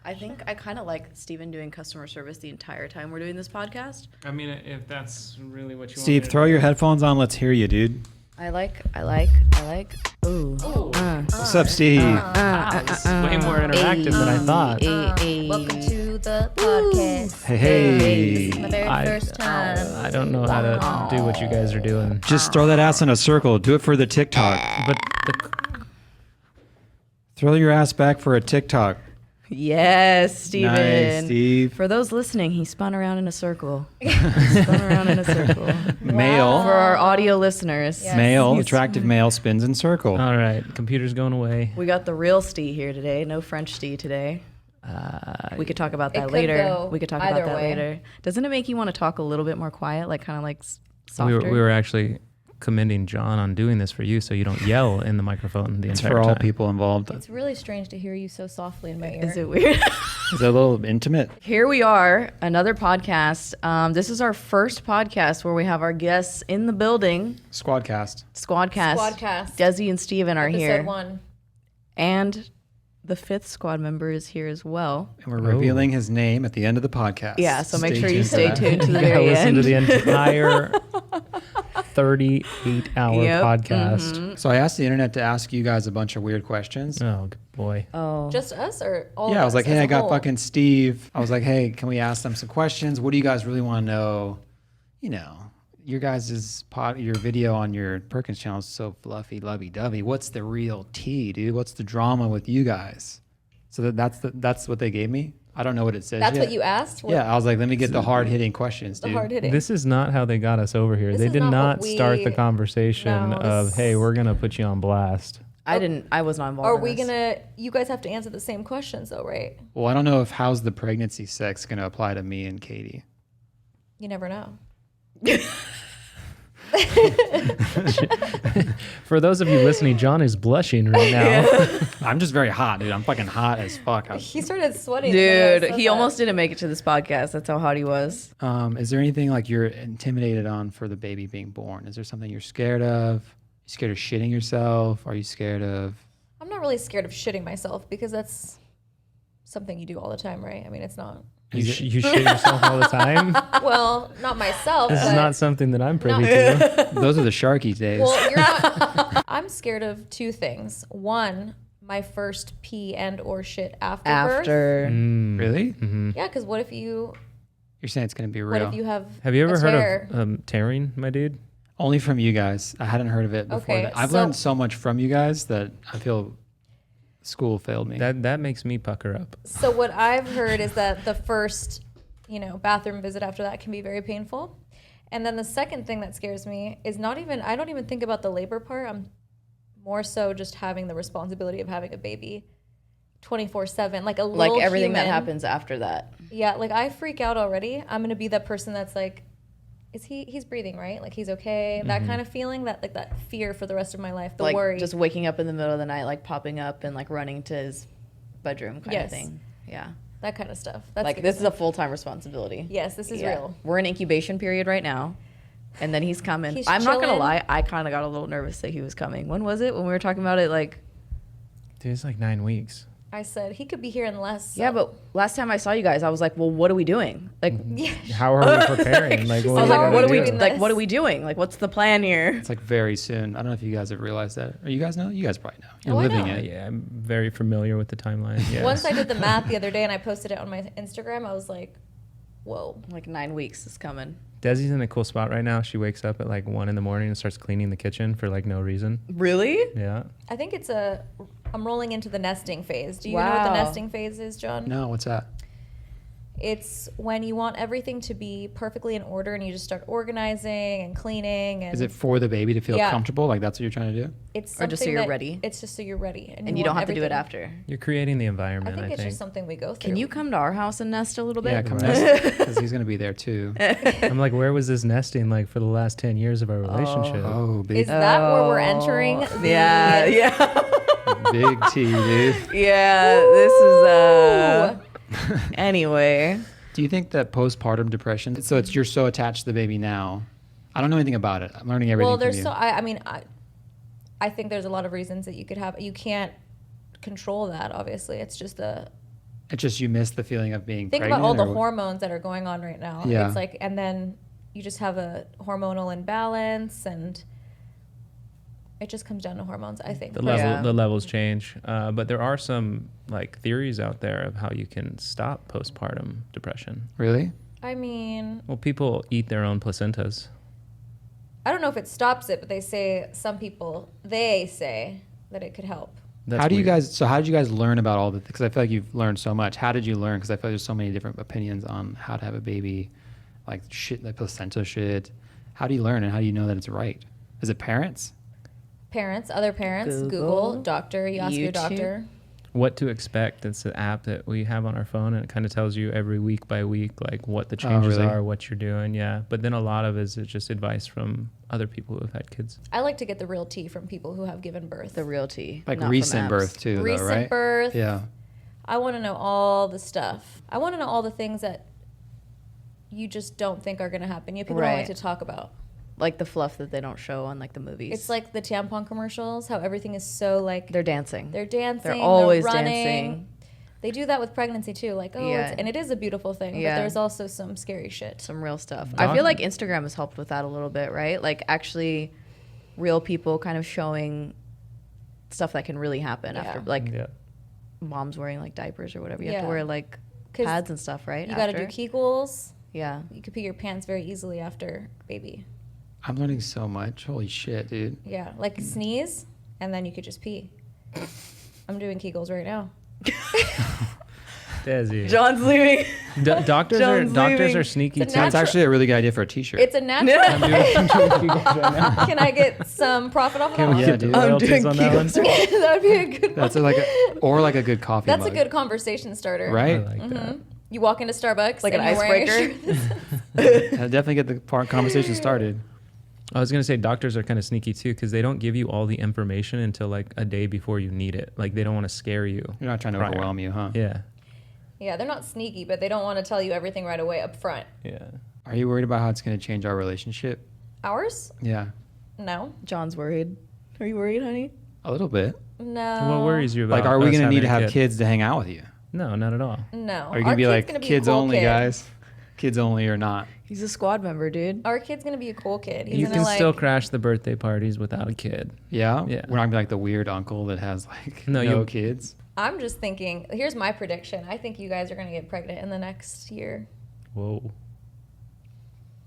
I think I kind of like Steven doing customer service the entire time we're doing this podcast. I mean, if that's really what you want. Steve, throw your headphones on. Let's hear you, dude. I like. Ooh. What's up, Steve? It's way more interactive than I thought. Welcome to the podcast. Hey. This is my very first time. I don't know how to do what you guys are doing. Just throw that ass in a circle. Do it for the TikTok. But Throw your ass back for a TikTok. Yes, Steven. Nice, Steve. For those listening, he spun around in a circle. Male. For our audio listeners. Yes. Male, attractive male spins in circle. all right, computer's going away. We got the real Steve here today. No French Steve today. We could talk about that could later. go We could talk either about that way. later. Doesn't it make you want to talk a little bit more quiet, like kind of like softer? We were actually commending John on doing this for you, so you don't yell in the microphone the It's entire for all time. people involved. It's really strange to hear you so softly in my ear. Is it weird? Is it a little intimate? Here we are, another podcast. This is our first podcast where we have our guests in the building. Squadcast. Squadcast. Squadcast. Dezi and Steven are here. Episode 1. And the fifth squad member is here as well. And we're revealing his name at the end of the podcast. Yeah, so make sure you tuned stay for that. tuned to the Yeah, very listen end. to the entire 38-hour Yep. podcast. So I asked the internet to ask you guys a bunch of weird questions. Oh good boy. Oh, Just us or all of Yeah, I was us like, as hey, a I got whole? fucking Steve. I was like, hey, can we ask them some questions? What do you guys really want to know? You know, your guys' your video on your Perkins channel is so fluffy, lovey-dovey. What's the real tea, dude? What's the drama with you guys? So that's what they gave me. I don't know what it says That's yet. what you asked? Yeah, I was like, let me get the hard-hitting questions, The dude. hard hitting. This is not how they got us over here. This They is did not not what start the we- conversation No, of, this- hey, we're going to put you on blast. I was not involved Are in we this. gonna? You guys have to answer the same questions, though, right? Well, I don't know if how's the pregnancy sex going to apply to me and Katie. You never know. For those of you listening, John is blushing right now. I'm just very hot, dude. I'm fucking hot as fuck. He started sweating. the minute I Dude, said he that. almost didn't make it to this podcast. That's how hot he was. Is there anything like you're intimidated on for the baby being born? Is there something you're scared of? You scared of shitting yourself? Are you scared of? I'm not really scared of shitting myself because that's something you do all the time, right? I mean, it's not. You shit yourself all the time? Well, not myself. This is but not something that I'm privy to. Those are the Sharky days. Well, you're not. I'm scared of two things. One, my first pee and or shit after birth. After. Really? Yeah, because what if you? You're saying it's going to be What real? if you have? Have you ever a heard tear? of tearing, my dude? Only from you guys. I hadn't heard of it before. Okay, That. I've so- learned so much from you guys that I feel school failed me. That makes me pucker up. So what I've heard is that the first, bathroom visit after that can be very painful. And then the second thing that scares me is I don't even think about the labor part. I'm more so just having the responsibility of having a baby 24/7, like a little Like everything that human. happens after that. Yeah, like I freak out already. I'm going to be that person that's like, he's breathing, right? Like he's okay. That kind of feeling, that fear for the rest of my life, the Like worry. just waking up in the middle of the night, like popping up and like running to his bedroom kind of Yes. thing. Yeah. that kind of stuff. That's Like this is a full-time responsibility. Yes, this is Yeah. real. We're in incubation period right now. And then he's coming. He's I'm not going to chilling. lie. I kind of got a little nervous that he was coming. When was it? When we were talking about it like Dude, it's like 9 weeks. I said he could be here in less. yeah, but last time I saw you guys, I was like, well, what are we doing? Like, How are we preparing? Like, I was How like, are what we are we doing like? this? What are we doing? Like, what's the plan here? It's like very soon. I don't know if you guys have realized that. Or you guys know? You guys probably know. You're Oh, I living know. it. yeah, I'm very familiar with the timeline. Yeah. Once I did the math the other day and I posted it on my Instagram, I was like, whoa. Like 9 weeks is coming. Desi's in a cool spot right now. She wakes up at like 1 in the morning and starts cleaning the kitchen for like no reason. Really? Yeah. I think I'm rolling into the nesting phase. Do you know what the Wow. nesting phase is, John? No, what's that? It's when you want everything to be perfectly in order and you just start organizing and cleaning. And Is it for the baby to feel Yeah. comfortable? Like that's what you're trying to do? It's Or just so something you're that- ready? It's just so you're ready. And you don't want have to do it everything- after. You're creating the I environment, think it's just something we go through. Can you come to our house and nest a little bit? Yeah, come nest because he's gonna be there too. I'm like, where was this nesting like for the last 10 years of our relationship? Oh, Is big that where we're entering? The, Yeah, yeah. big T, dude. Yeah, this is anyway. Do you think that postpartum depression? So you're so attached to the baby now. I don't know anything about it. I'm learning everything Well, from there's you. so I think there's a lot of reasons that you could have. You can't control that. Obviously, it's just a It's just you miss the feeling of being Think pregnant. about all the or- hormones that are going on right now. Yeah. It's like, and then you just have a hormonal imbalance, and it just comes down to hormones, I think. The levels change, but there are some like theories out there of how you can stop postpartum depression. Really? I mean, Well, people eat their own placentas. I don't know if it stops it, but they say that it could help. That's how did you weird. guys learn about all the, because I feel like you've learned so much. How did you learn? Because I feel like there's so many different opinions on how to have a baby, like shit, like placenta shit. How do you learn and how do you know that it's right? Is it parents? Parents, other parents, Google, Google, doctor, you ask your YouTube. doctor. What to expect? It's an app that we have on our phone, and it kind of tells you every week by week like what the changes really? are, what you're doing. Yeah, but then a lot of it is just advice from other people who have had kids. I like to get the real tea from people who have given birth. The real tea. Like not from recent apps. birth too, though, Recent right? birth. Yeah. I want to know all the stuff. I want to know all the things that you just don't think are going to happen. People don't like Right. to talk about. Like the fluff that they don't show on like the movies. It's like the tampon commercials, how everything is so like they're dancing. they're dancing, They're always running. dancing. They do that with pregnancy too, like Yeah. and it is a beautiful thing, Yeah. but there's also some scary shit. Some real stuff. Dog- I feel like Instagram has helped with that a little bit, right? Like actually real people kind of showing stuff that can really happen Yeah. after like Yeah. moms wearing like diapers or whatever. You have Yeah. to wear like 'Cause pads and stuff, right? You got to do after? Kegels. Yeah. You could pee your pants very easily after baby. I'm learning so much. Holy shit, dude. Yeah, like sneeze, and then you could just pee. I'm doing Kegels right now. Dezi. John's leaving. Doctors John's leaving. are sneaky It's too. a That's Natural- actually a really good idea for a t-shirt. It's a natural. Can I get some profit off of that Can we one? Yeah, get dude. I'm royalties doing on that one? Kegels. That would be a good That's one. like a good coffee That's a mug. good conversation starter. I Right? like that. You walk into Starbucks Like and an you're wearing a icebreaker? shirt. That'll definitely get the conversation started. I was gonna say doctors are kind of sneaky too because they don't give you all the information until like a day before you need it. Like they don't want to scare you. You're not trying to prior. overwhelm you, huh? Yeah, Yeah, they're not sneaky, but they don't want to tell you everything right away up front. yeah. Are you worried about how it's going to change our relationship? Ours? Yeah, No. John's worried. Are you worried, honey? a little bit. No. What worries you about? Like, are we us going to need to having a have kid? kids to hang out with you? No, not at all. No. Are you Our going to be kid's like gonna be a kids cool only, kid. guys? Kids only or not? He's a squad member, dude. Our kid's gonna be a cool kid. He's You gonna can like. still crash the birthday parties without a kid. Yeah? Yeah. We're not going to be like the weird uncle that has like No, no you- kids. I'm just thinking. Here's my prediction. I think you guys are gonna get pregnant in the next year. Whoa.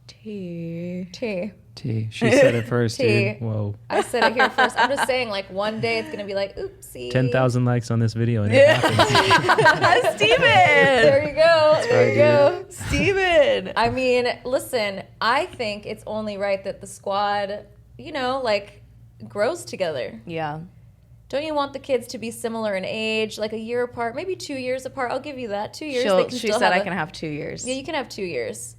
T. T. T. She said it first, T. dude. Whoa. I said it here first. I'm just saying, like one day it's gonna be like, oopsie. 10,000 likes on this video and it happens. Steven! There you go. There you go. Steven! I mean, listen. I think it's only right that the squad, like, grows together. Yeah. Don't you want the kids to be similar in age, like a year apart, maybe 2 years apart? I'll give you that. 2 years. they can She still said I have can have 2 years. Yeah, you can have 2 years.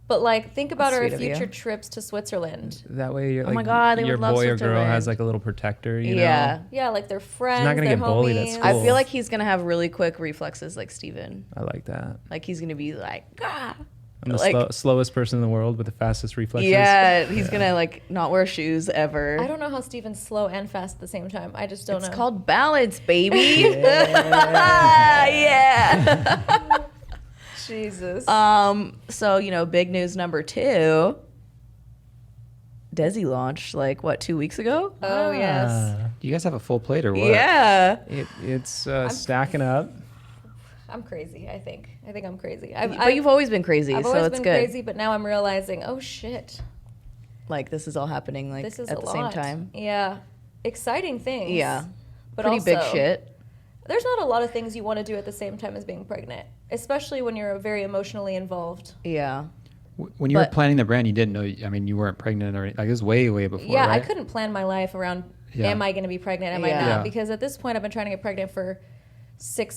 But like, think about That's our sweet of you. future trips to Switzerland. That way, you're Oh like, my God, they your would love boy or girl has Switzerland. like a little protector. You Yeah. know? Yeah, like they're friends. not gonna they're get bullied at homies. school. I feel like he's going to have really quick reflexes like Steven. I like that. Like he's going to be like, ah. I'm the Like- slowest person in the world with the fastest reflexes. Yeah, he's going to like not wear shoes ever. I don't know how Steven's slow and fast at the same time. I just don't It's know. called balance, baby. Yeah. Jesus. So, big news number 2. Desi launched like what, 2 weeks ago? Oh yes. Do you guys have a full plate or what? Yeah. It's stacking up. I'm crazy. I think I'm crazy. But you've always been crazy, I've so always it's been good. crazy, but now I'm realizing, oh shit, Like this is all happening like this is at a the lot. same time. Yeah, exciting things. Yeah. but Pretty big also, shit. There's not a lot of things you want to do at the same time as being pregnant, especially when you're very emotionally involved. Yeah. When you were But- planning the brand, you didn't know. I mean, you weren't pregnant or like it was way before. Yeah, I right? couldn't plan my life around. Yeah. Am I going to be pregnant? Am I Yeah. not? Yeah. Because at this point, I've been trying to get pregnant for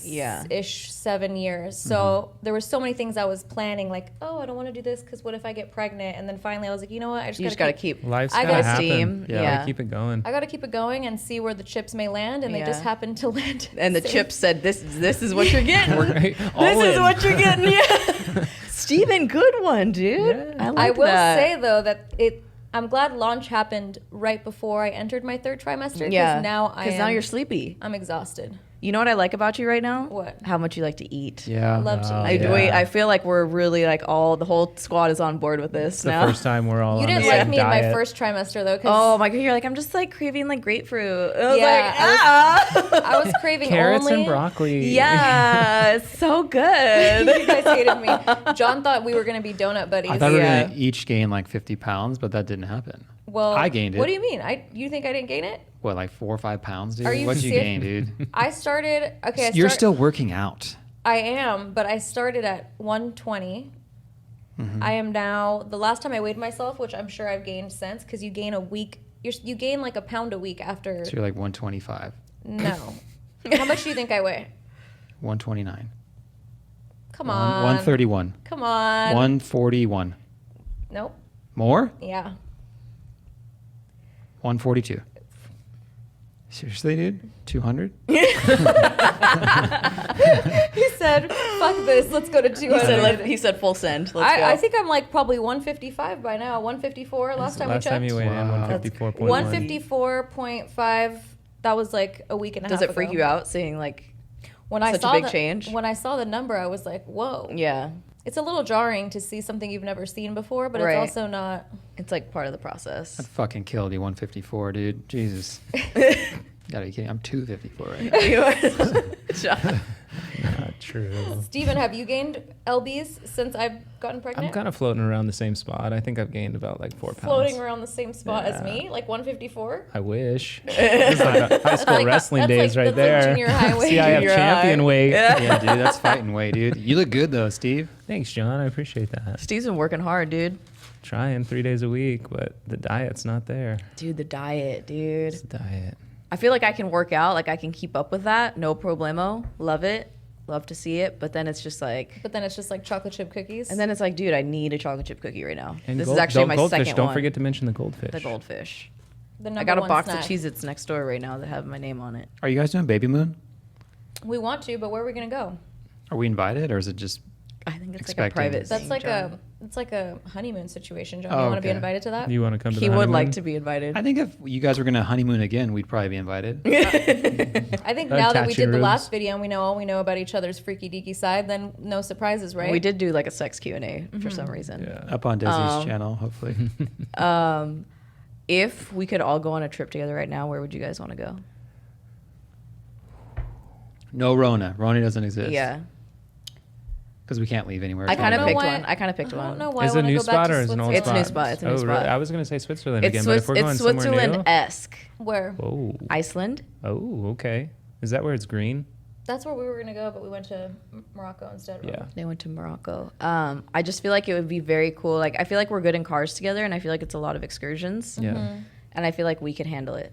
Yeah. 6-ish, 7 years. So there were so many things I was planning, like, oh, I don't want to do this because what if I get pregnant? And then finally, I was like, you know what? You just got to keep Life's I gotta gotta happen. steam. Yeah. Yeah. Gotta keep it going. I got to keep it going and see where the chips may land, and they Yeah. just happened to land. And the Same. chip said, "This is what you're getting. Right? All This is in. what you're getting." Yeah, Steven, good one, dude. Yeah. I I like will that. say though that I'm glad launch happened right before I entered my 3rd trimester. Yeah, Now because now you're sleepy. I'm exhausted. You know what I like about you right now? What? How much you like to eat. Yeah. I love to Oh, eat. I feel like we're really like the whole squad is on board with this It's the now. first time we're all You on didn't the like same me in my diet. first trimester though. Oh my god, you're like, I'm just like craving like grapefruit. I was Yeah, like, I was craving Carrots only. and broccoli. yeah, it's so good. You guys hated me. John thought we were going to be donut buddies. I thought we were Yeah. gonna each gain like 50 pounds, but that didn't happen. Well, I gained it. What do you mean? You think I didn't gain it? What, like 4 or 5 pounds, dude? Are you What'd you serious? gain, dude? I started. Okay, You're still working out. I am, but I started at 120. I am now. The last time I weighed myself, which I'm sure I've gained since, because you gain a week. You gain like a pound a week after. So you're like 125, No. How much do you think I weigh? 129, Come on. 131, Come on. 141. Nope. More? Yeah. 142. Seriously, dude? 200? He said, "Fuck this. Let's go to 200." He said full send. Let's go. I think I'm like probably 155 by now. 154 last time we Last time checked. you weighed in, Wow. 154.1. 154.5. That was like a week and a half Does ago. it freak you out seeing like When I such a saw big the, change? When I saw the number, I was like, "Whoa!" yeah, It's a little jarring to see something you've never seen before, but Right. it's also not. it's like part of the process. That fucking killed you, 154, dude. Jesus. Gotta be kidding. I'm 254 right now. Not true. Steven, have you gained lbs since I've gotten pregnant? I'm kind of floating around the same spot. I think I've gained about like 4 pounds. floating around the same spot as Yeah. me, like 154. I wish. This is like a high school like- wrestling that's days like- right that's like there. junior high weight. See, I have Junior champion high. weight. Yeah, dude. That's fighting weight, dude. You look good, though, Steve. Thanks, John. I appreciate that. Steve's been working hard, dude. Trying 3 days a week, but the diet's not there. Dude, the diet, dude. It's the diet. I feel like I can work out, like I can keep up with that, no problemo. Love it, love to see it. But then it's just like, But then it's just like chocolate chip cookies. and then it's like, dude, I need a chocolate chip cookie right now. And This gold- is actually my goldfish. second Don't one. forget to mention the goldfish. The goldfish. the I number got a one box snack. of Cheez-Its next door right now that have my name on it. Are you guys doing Baby Moon? We want to, but where are we gonna go? Are we invited, or is it just... I think it's like Expecting. a private That's thing, like John. it's like a honeymoon situation, John. Oh, You want to be okay. invited to that? You want to come to He the would like honeymoon? to be invited. I think if you guys were going to honeymoon again, we'd probably be invited. I think now that we Attach your did the rooms. last video and we know all we know about each other's freaky deaky side, then no surprises, right? We did do like a sex Q&A for some reason. Yeah. Up on Desi's channel, hopefully. If we could all go on a trip together right now, where would you guys want to go? No Rona. Rona doesn't exist. Yeah. Because we can't leave anywhere. I It's kind of all- know picked why- one. I kind of picked I one. don't know why Is I it a want to new go back spot to or is it an old It's a spot? new spot. It's a new Oh, spot. really? I was going to say Switzerland It's, again, but if we're going it's somewhere new... Switzerland-esque. Where? Whoa. Iceland. Oh, okay. Is that where it's green? That's where we were gonna go, but we went to Morocco instead. Yeah. They went to Morocco. I just feel like it would be very cool. Like, I feel like we're good in cars together, and I feel like it's a lot of excursions. Yeah. And I feel like we could handle it.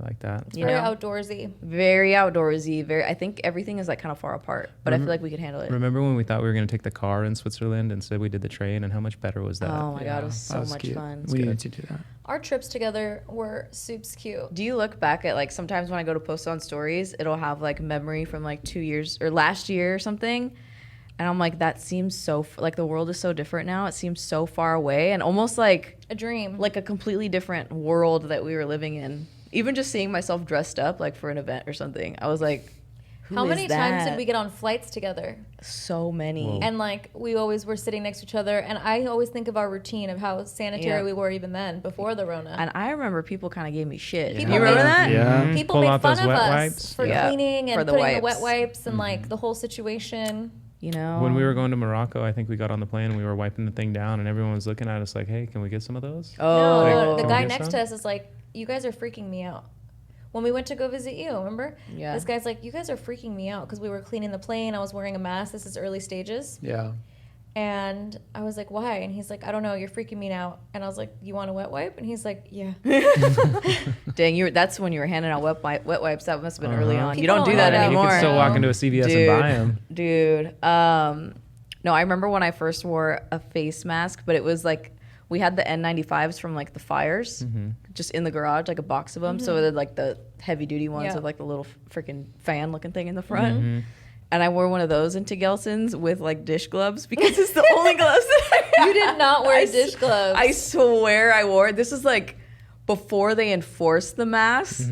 I like that. You Very know? outdoorsy. Very outdoorsy. I think everything is like kind of far apart, but I feel like we could handle it. Remember when we thought we were going to take the car in Switzerland instead we did the train, and how much better was that? Oh my god, it was That so was much cute. fun. We need to do that. Our trips together were soups cute. Do you look back at like sometimes when I go to post on stories, it'll have like memory from like 2 years or last year or something, and I'm like, that seems so like the world is so different now. It seems so far away and almost like A dream. a completely different world that we were living in. Even just seeing myself dressed up like for an event or something, I was like, How is many times that? did we get on flights together? So many. Whoa. And like we always were sitting next to each other, and I always think of our routine of how sanitary Yeah. we were even then before the Rona. And I remember people kind of gave me shit. People You remember made- that? Yeah. Mhm. People Pull made out fun those of wet us wipes. for Yeah. cleaning For and the putting the wipes. wet wipes and like the whole situation. You know? When we were going to Morocco, I think we got on the plane and we were wiping the thing down, and everyone was looking at us like, "Hey, can we get some of those?" Oh. No, the Can we guy get next some? to us is like, "You guys are freaking me out." When we went to go visit you, remember? Yeah. This guy's like, "You guys are freaking me out," because we were cleaning the plane. I was wearing a mask. This is early stages. Yeah. And I was like, "Why?" And he's like, "I don't know. You're freaking me out." And I was like, "You want a wet wipe?" And he's like, "Yeah." Dang, that's when you were handing out wet wipes. That must have been early on. You People don't do don't that have that. anymore. You can still walk into a CVS Dude. and buy them. Dude. No, I remember when I first wore a face mask, but it was like we had the N95s from like the fires just in the garage, like a box of them. So they're like the heavy duty ones Yeah. with like the little freaking fan looking thing in the front. And I wore one of those into Gelson's with like dish gloves because it's the only gloves that I You did not wear I dish gloves. I swear I wore it. This is like before they enforced the mask.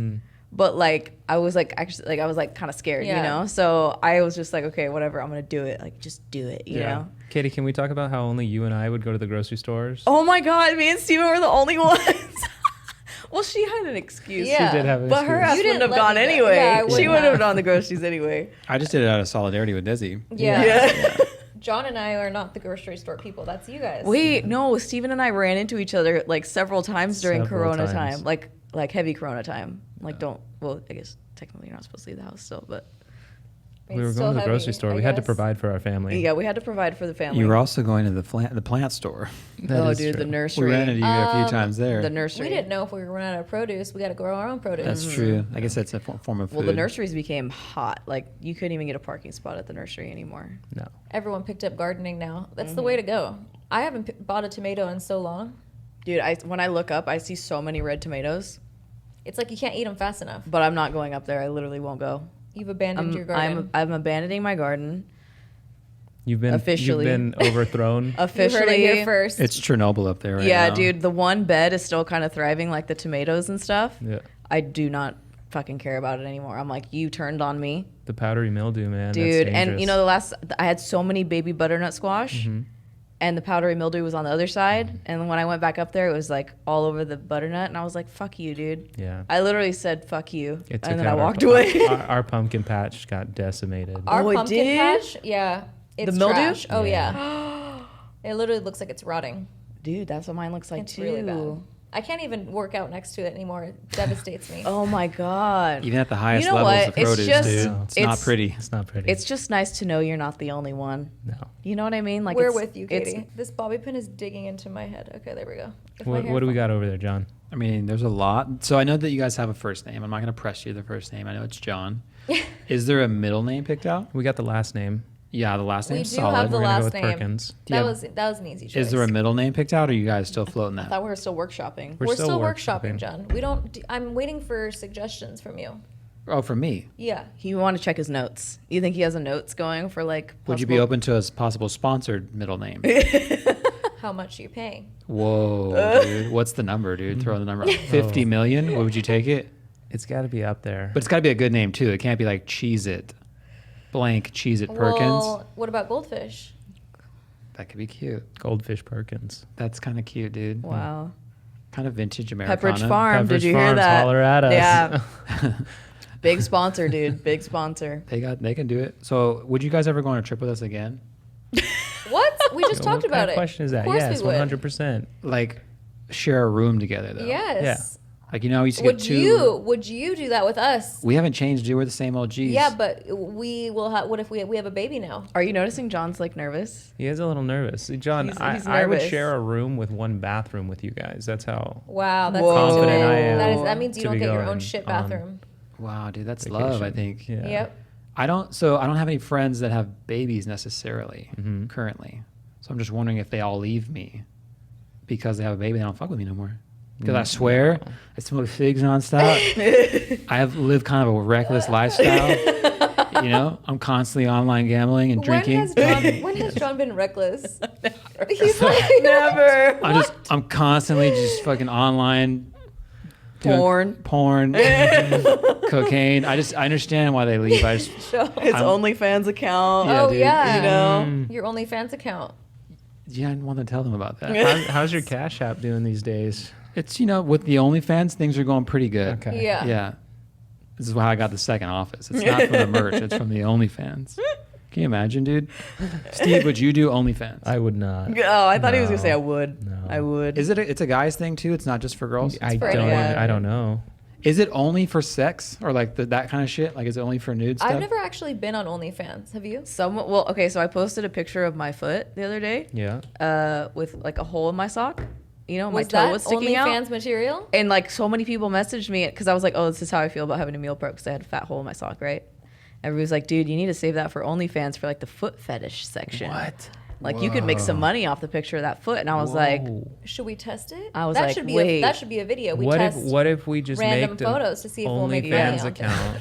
but like I was like actually like I was like kind of scared, you Yeah. know. So I was just like, okay, whatever, I'm gonna do it. Like just do it, you know. Katie, can we talk about how only you and I would go to the grocery stores? Oh my God, me and Steven were the only ones. Well, she had an excuse. Yeah. She did have an But her excuse. ass You wouldn't didn't have let gone me go. anyway. Yeah, I She wouldn't would have have. done the groceries anyway. I just did it out of solidarity with Dezi. Yeah. Yeah. John and I are not the grocery store people. That's you guys. Wait, no, Steven and I ran into each other like several times during Several Corona times. time. Like heavy Corona time. Like well, I guess technically you're not supposed to leave the house still, but We were It's going to still the grocery heavy, store. I We had to guess. provide for our family. yeah, we had to provide for the family. You were also going to the plant store. That oh, is dude, true. the We nursery. ran into you a few times there. The nursery. We didn't know if we were running out of produce. We got to grow our own produce. That's true. I guess that's a form of food. Well, the nurseries became hot. Like you couldn't even get a parking spot at the nursery anymore. No. Everyone picked up gardening now. That's the way to go. I haven't bought a tomato in so long. Dude, when I look up, I see so many red tomatoes, It's like you can't eat them fast enough. but I'm not going up there. I literally won't go. You've abandoned your garden. I'm abandoning my garden. You've been Officially. You've been overthrown. You heard Officially. it here first. It's Chernobyl up there right Yeah, now. dude, the one bed is still kind of thriving, like the tomatoes and stuff. Yeah. I do not fucking care about it anymore. I'm like, you turned on me, The powdery mildew, man. dude. That's And you know, I had so many baby butternut squash, Mm-hmm. and the powdery mildew was on the other side. And when I went back up there, it was like all over the butternut, and I was like, fuck you, dude. Yeah. I literally said, fuck you, It took and then I out walked our, away. Our pumpkin patch got decimated. Our Oh, it pumpkin did? patch, yeah. It's mildew? trash. Oh, Yeah. yeah. It literally looks like it's rotting. Dude, that's what mine looks like It's too. really bad. I can't even work out next to it anymore. It devastates me. Oh my god. Even at the highest You know levels what? of It's produce, just- dude. No. It's not pretty. It's not pretty. It's just nice to know you're not the only one. no. You know what I mean? Like We're it's, with you, it's- Katie. This bobby pin is digging into my head. Okay, there we go. If my What, hair what do we fall- got over there, John? I mean, there's a lot. So I know that you guys have a first name. I'm not going to press you the first name. I know it's John. Is there a middle name picked out? We got the last name. Yeah, the last We name's do solid. have the We're gonna last go with name. Perkins. Yeah. That was an easy choice. Is there a middle name picked out, or are you guys still floating I that? thought we were still workshopping. We're We're still still workshopping. workshopping, John. We don't. I'm waiting for suggestions from you. Oh, for me. Yeah. He want to check his notes. You think he has a notes going for like? Would you be possible- open to a possible sponsored middle name? How much are you paying? Whoa, dude. What's the number, dude? Throw the number out. 50 million? What would you take it? It's got to be up there. But it's got to be a good name, too. It can't be like Cheez It. Blank Cheez It Perkins. Well, what about goldfish? That could be cute. Goldfish Perkins. That's kind of cute, dude. Wow. Kind of vintage Americana. Pepperidge Farm. Pepperidge Did you hear Farms, that? holler at us. Yeah. Big sponsor, dude. Big sponsor. They can do it. So, would you guys ever go on a trip with us again? What? We just talked What about kind it. of question is that? Of course Yes, we would. 100%. Like, share a room together, though. Yes. Like, you know, we used to Would get two. you do that with us? We haven't changed, dude. We're the same OGs. Yeah, but we will have. What if we have a baby now? Are you noticing John's like nervous? He is a little nervous. See, John, He's I would nervous. share a room with one bathroom with you guys. That's how. Wow, that's Whoa. Confident I am That means you to don't be get your going own shit on bathroom. Wow, dude. That's vacation. love, I think. Yeah. Yep. I don't have any friends that have babies necessarily Mhm. currently. So I'm just wondering if they all leave me because they have a baby. They don't fuck with me no more. Because I swear, I smoke figs nonstop. I have lived kind of a reckless lifestyle. You know, I'm constantly online gambling and drinking. When has John been reckless? He's like, Never. I'm constantly just fucking online doing porn, cocaine. I understand why they leave. I just His OnlyFans account. Yeah, oh dude. yeah, You know? your OnlyFans account. yeah, I didn't want to tell them about that. How's your Cash App doing these days? It's with the OnlyFans, things are going pretty good. Okay. Yeah. Yeah. This is why I got the second office. It's not from the merch, it's from the OnlyFans. Can you imagine, dude? Steve, would you do OnlyFans? I would not. Oh, I thought he was gonna No. say I would. No. I would. Is it? It's a guy's thing too. It's not just for girls. I for don't. anyone. I don't know. Is it only for sex or like that kind of shit? Like, is it only for nude stuff? I've never actually been on OnlyFans. Have you? Well, okay, so I posted a picture of my foot the other day, Yeah. with like a hole in my sock. You know, my Was toe that was sticking out. OnlyFans material? And like so many people messaged me because I was like, oh, this is how I feel about having a meal prep because I had a fat hole in my sock, right? Everybody was like, dude, you need to save that for OnlyFans for like the foot fetish section. What? Like you could make some money off the picture of that foot. And I was like, Whoa. Should we test it? I was that like, should be wait. that should be a video. We What if test we just random make photos to see if we'll make money OnlyFans off it. account?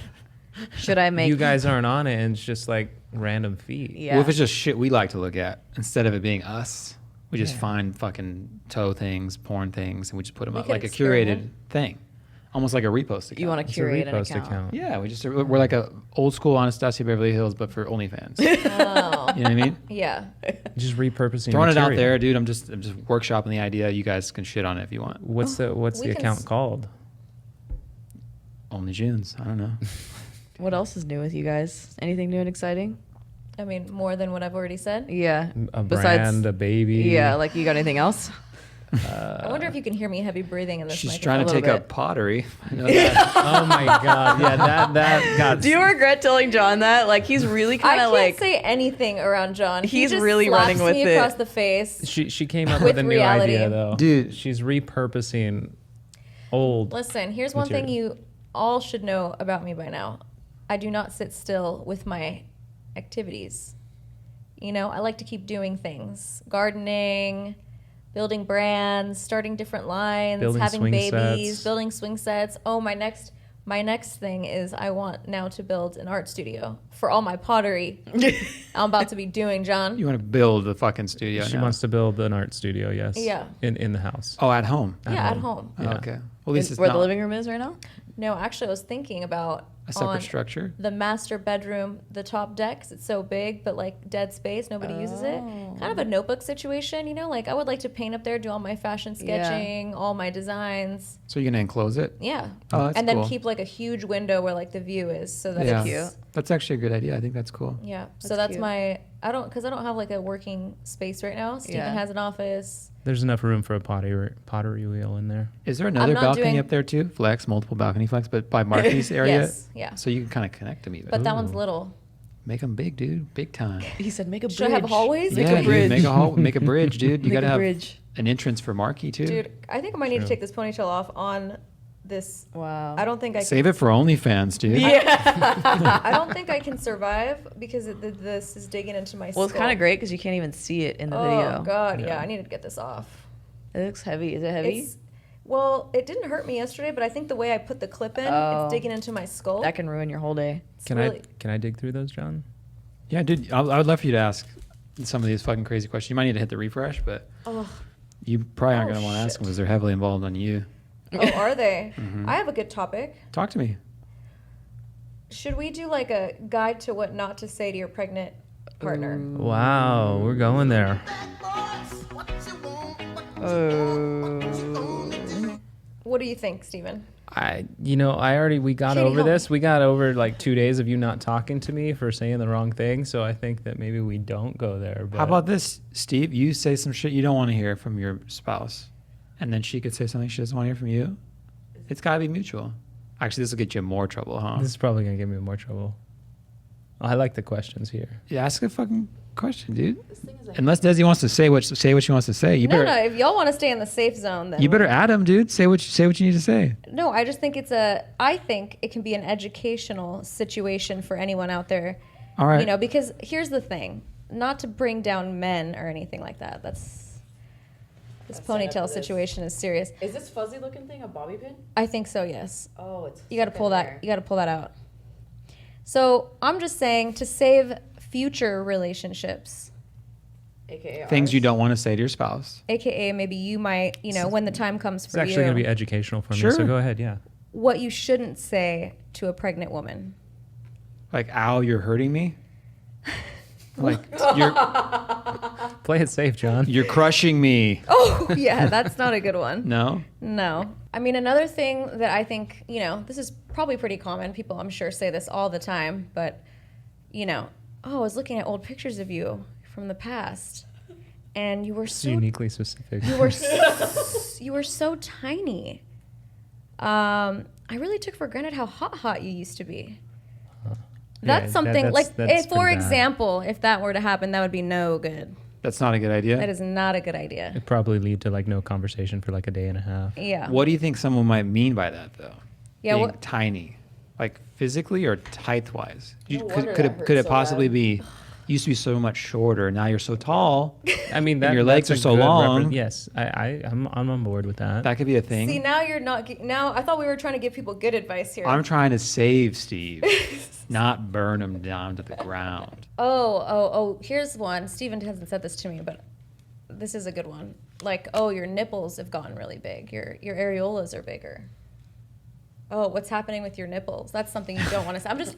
should I make? You guys aren't on it, and it's just like random feet. Yeah. What if it's just shit we like to look at instead of it being us? We just find fucking toe things, porn things, and we just put them We up could like a curated experiment. thing almost like a repost account. You want to It's a curate an repost account. Yeah, we're like a old school Anastasia Beverly Hills, but for OnlyFans. You know Oh, what I mean? yeah. Just repurposing. Throwing it out material. there, dude. I'm just workshopping the idea. You guys can shit on it if you want. What's the We can account called? Only Junes. I don't know. What else is new with you guys? Anything new and exciting? I mean, more than what I've already said. Yeah. A Besides- brand, a baby. Yeah, like you got anything else? I wonder if you can hear me heavy breathing in this She's microphone. trying to little take bit. up pottery. I know that. Oh my god. Yeah, that got. Do you regret telling John that? Like he's really I kind can't of like say anything around John. He He's just really slaps running with me it. across the face. She came up With with a new reality. idea though. Dude. She's repurposing old. Listen, here's one thing Material. you all should know about me by now. I do not sit still with my activities. You know, I like to keep doing things. Gardening, building brands, starting different lines, Building having swing babies, sets. building swing sets. Oh, my next thing is I want now to build an art studio for all my pottery I'm about to be doing, John. You want to build the fucking studio She now. wants to build an art studio. Yes. Yeah. In the house. Oh, at home. Yeah, at home. Oh, Yeah. okay. Well, at least it's where not the living room is right now. No, actually, I was thinking about a separate on structure. the master bedroom, the top deck, 'cause it's so big, but like dead space, nobody uses it. Kind of a notebook situation, you know? Like I would like to paint up there, do all my fashion Yeah. sketching, all my designs. So you're gonna enclose it? Yeah. Oh, that's and then cool. keep like a huge window where like the view is, so that Yeah. it's Cute. That's actually a good idea. I think that's cool. yeah. So That's that's cute. my I don't have like a working space right now. Steven Yeah. has an office. There's enough room for a pottery wheel in there. Is there another not balcony doing- up there too? Flex, multiple balcony flex, but by Marky's area. Yes. Yeah. So you can kind of connect them even. But that one's Ooh. little. Make them big, dude. Big time. He said, "Make a bridge." Should I have hallways? Make yeah, a bridge. dude. Make a make a bridge, dude. You Make gotta a have bridge. an entrance for Marky too. Dude, I think I might need to True. take this ponytail off on this. Wow. I don't think I Save it for OnlyFans, dude. I don't think I can survive because this is digging into my skull. Well, it's kind of great because you can't even see it in the Oh video. god, Yeah. yeah. I need to get this off. It looks heavy. Is it heavy? Well, it didn't hurt me yesterday, but I think the way I put the clip in, Oh. it's digging into my skull. That can ruin your whole day. It's Can really- I dig through those, John? Yeah, dude. I would love for you to ask some of these fucking crazy questions. You might need to hit the refresh, but Oh, you probably aren't Oh, gonna want to ask shit. them because they're heavily involved on you. oh, are they? Mm-hmm. I have a good topic. Talk to me. Should we do like a guide to what not to say to your pregnant partner? Wow, we're going there. What do you think, Steven? We got Katie, over help this. We got over like 2 days of you not talking to me for saying the wrong thing. So I think that maybe we don't go there. But How about this, Steve? You say some shit you don't want to hear from your spouse, and then she could say something she doesn't want to hear from you. It's gotta be mutual. Actually, this will get you in more trouble, huh? this is probably gonna get me in more trouble. I like the questions here. Yeah, ask a fucking question, dude. Unless Desi wants to say what she wants to say, you No, better if y'all want to stay in the safe zone, then you better add him, dude. Say what you need to say. No, I just think I think it can be an educational situation for anyone out there. All right. You know, because here's the thing, not to bring down men or anything like that. This ponytail situation is serious. Is this fuzzy looking thing a bobby pin? I think so, yes. Oh, it's. You got to pull that. You got to pull that out. So, I'm just saying to save future relationships, AKA Things you don't want to say to your spouse. aka maybe you might, when the time comes It's for actually you, gonna be educational for Sure. me. So go ahead. Yeah. what you shouldn't say to a pregnant woman. Like, ow, you're hurting me. Like Play it safe, John. you're crushing me. Oh, yeah, that's not a good one. No. No. I mean, another thing that I think, this is probably pretty common. People, I'm sure, say this all the time, but, oh, I was looking at old pictures of you from the past, and you were It's so uniquely specific. you were so tiny. I really took for granted how hot you used to be. That's Yeah, something that's for pretty bad. example, if that were to happen, that would be no good. That's not a good idea. That is not a good idea. It'd probably lead to like no conversation for like a day and a half. Yeah. What do you think someone might mean by that, though? Yeah, Being what- tiny, like physically or height wise? No wonder Could that it could hurt it so possibly bad. be? Used to be so much shorter. Now you're so tall. I mean, And your legs that's are a so good long. Yes, I'm on board with that. That could be a thing. See, now you're not. Now I thought we were trying to give people good advice here. I'm trying to save Steve, not burn him down to the ground. Oh, here's one. Steven hasn't said this to me, but this is a good one. Like, oh, your nipples have gotten really big. Your areolas are bigger. oh, what's happening with your nipples? That's something you don't want to say. I'm just